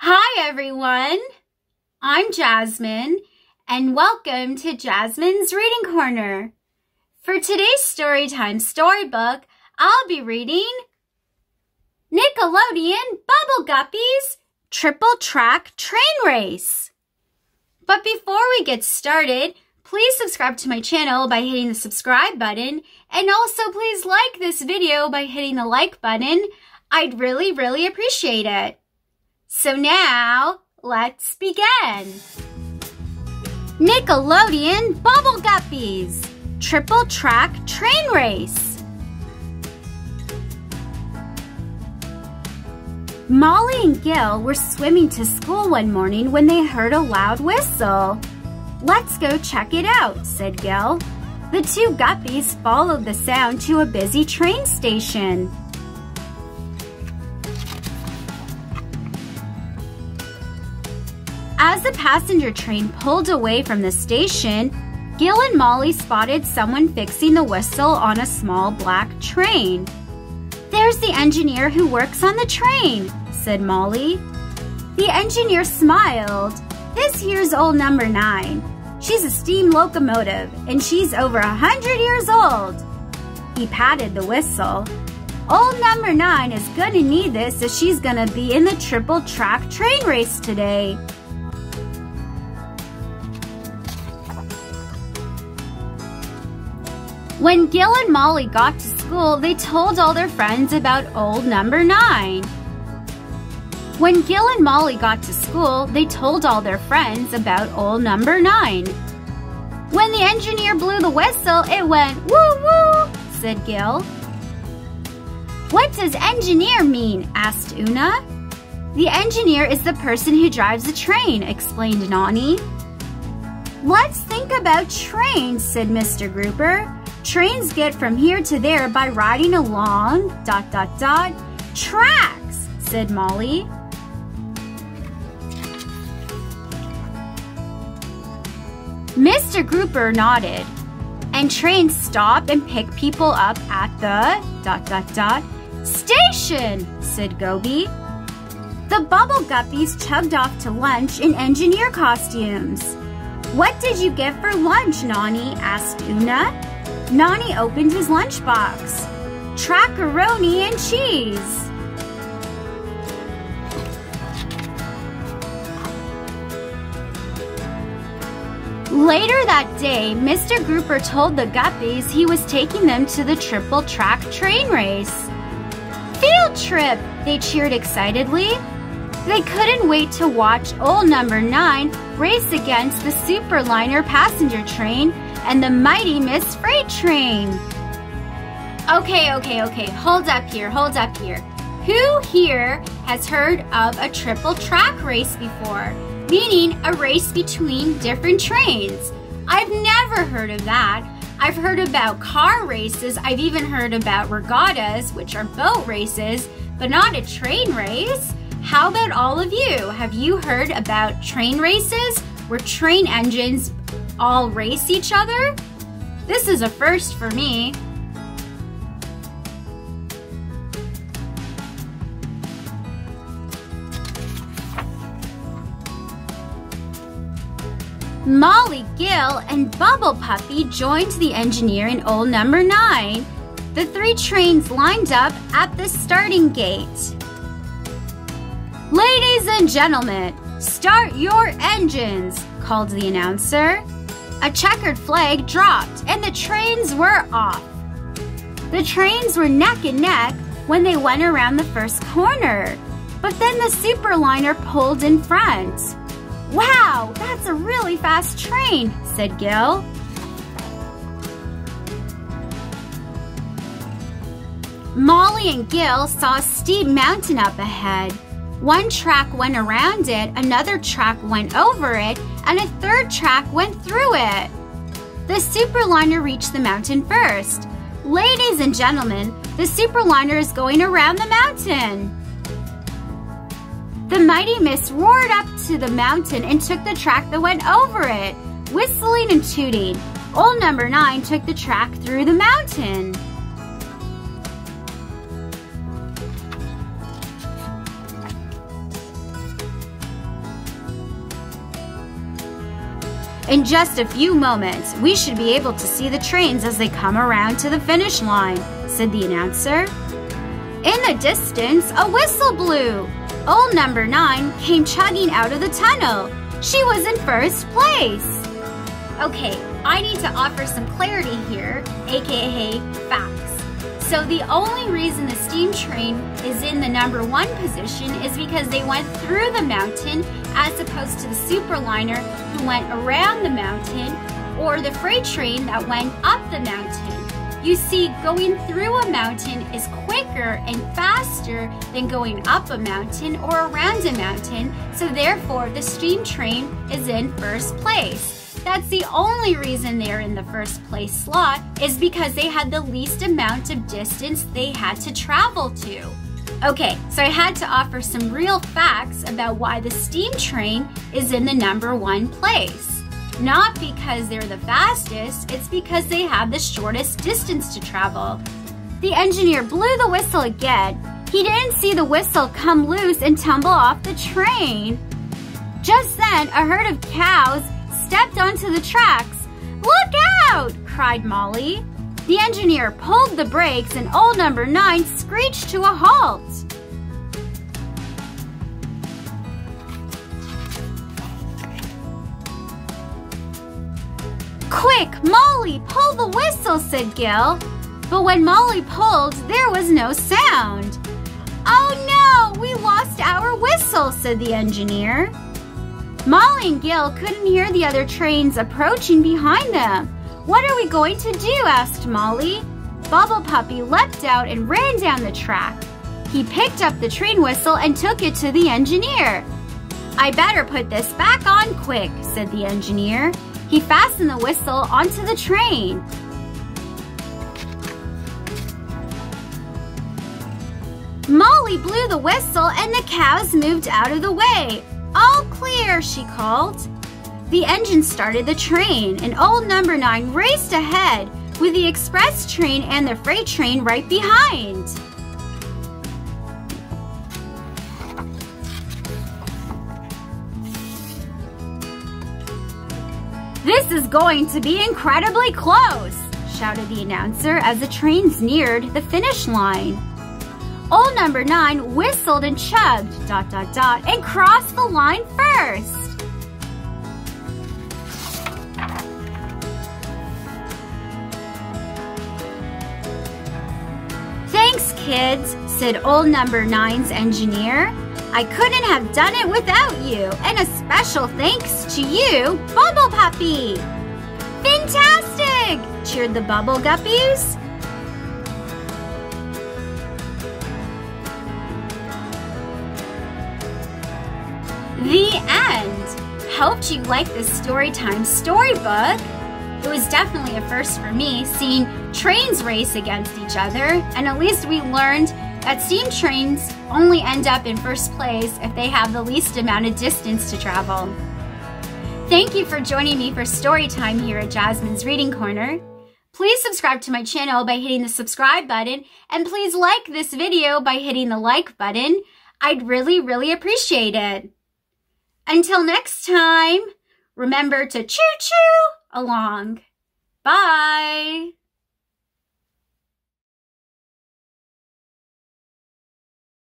Hi everyone, I'm Jasmine and welcome to Jasmine's Reading Corner. For today's Storytime storybook, I'll be reading Nickelodeon Bubble Guppies Triple Track Train Race. But before we get started, please subscribe to my channel by hitting the subscribe button, and also please like this video by hitting the like button. I'd really appreciate it. So now, let's begin. Nickelodeon Bubble Guppies Triple Track Train Race. Molly and Gil were swimming to school one morning when they heard a loud whistle. "Let's go check it out," said Gil. The two Guppies followed the sound to a busy train station. As the passenger train pulled away from the station, Gil and Molly spotted someone fixing the whistle on a small black train. "There's the engineer who works on the train," said Molly. The engineer smiled. "This here's old number 9. She's a steam locomotive, and she's over 100 years old." He patted the whistle. "Old number 9 is gonna need this if she's gonna be in the triple track train race today." When Gil and Molly got to school, they told all their friends about old number 9. When Gil and Molly got to school, they told all their friends about old number 9. "When the engineer blew the whistle, it went woo-woo," said Gil. "What does engineer mean?" asked Una. "The engineer is the person who drives the train," explained Nani. "Let's think about trains," said Mr. Grouper. "Trains get from here to there by riding along ... tracks," said Molly. Mr. Grouper nodded. "And trains stop and pick people up at the ... station," said Gobi. The Bubble Guppies chugged off to lunch in engineer costumes. "What did you get for lunch, Nani?" asked Una. Nani opened his lunchbox. "Trackaroni and cheese." Later that day, Mr. Grouper told the Guppies he was taking them to the triple track train race. "Field trip!" they cheered excitedly. They couldn't wait to watch old number 9 race against the Superliner passenger train and the mighty Miss Freight train. Okay, hold up here. Who here has heard of a triple track race before? Meaning a race between different trains. I've never heard of that. I've heard about car races. I've even heard about regattas, which are boat races, but not a train race. How about all of you? Have you heard about train races where train engines all race each other? This is a first for me. Molly, Gil, and Bubble Puppy joined the engineer in old number 9. The 3 trains lined up at the starting gate. "Ladies and gentlemen, start your engines," called the announcer. A checkered flag dropped and the trains were off. The trains were neck and neck when they went around the first corner. But then the Superliner pulled in front. "Wow, that's a really fast train," said Gil. Molly and Gil saw a steep mountain up ahead. One track went around it, another track went over it, and a third track went through it. The Superliner reached the mountain first. "Ladies and gentlemen, the Superliner is going around the mountain." The mighty Miss roared up to the mountain and took the track that went over it, whistling and tooting. Old number 9 took the track through the mountain. In just a few moments, we should be able to see the trains as they come around to the finish line, said the announcer. In the distance, a whistle blew. Old number 9 came chugging out of the tunnel. She was in first place. Okay, I need to offer some clarity here, aka facts. So the only reason the steam train is in the number 1 position is because they went through the mountain as opposed to the superliner who went around the mountain, or the freight train that went up the mountain. You see, going through a mountain is quicker and faster than going up a mountain or around a mountain, so therefore the steam train is in first place. That's the only reason they're in the first place slot, is because they had the least amount of distance they had to travel to. Okay, so I had to offer some real facts about why the steam train is in the number 1 place. Not because they're the fastest, it's because they have the shortest distance to travel. The engineer blew the whistle again. He didn't see the whistle come loose and tumble off the train. Just then, a herd of cows stepped onto the tracks. "Look out!" cried Molly. The engineer pulled the brakes and old number 9 screeched to a halt. "Quick, Molly, pull the whistle," said Gil. But when Molly pulled, there was no sound. "Oh no, we lost our whistle," said the engineer. Molly and Gil couldn't hear the other trains approaching behind them. "What are we going to do?" asked Molly. Bubble Puppy leapt out and ran down the track. He picked up the train whistle and took it to the engineer. "I better put this back on quick," said the engineer. He fastened the whistle onto the train. Molly blew the whistle and the cows moved out of the way. "All clear," she called. The engine started the train, and old number 9 raced ahead with the express train and the freight train right behind. "This is going to be incredibly close," shouted the announcer as the trains neared the finish line. Old number 9 whistled and chugged, ... and crossed the line first. "Thanks, kids," said old number 9's engineer. "I couldn't have done it without you, and a special thanks to you, Bubble Puppy." "Fantastic!" cheered the Bubble Guppies. The end! Hoped you liked this Storytime storybook. It was definitely a first for me, seeing trains race against each other, and at least we learned that steam trains only end up in first place if they have the least amount of distance to travel. Thank you for joining me for Storytime here at Jasmine's Reading Corner. Please subscribe to my channel by hitting the subscribe button, and please like this video by hitting the like button. I'd really appreciate it. Until next time, remember to choo-choo along. Bye!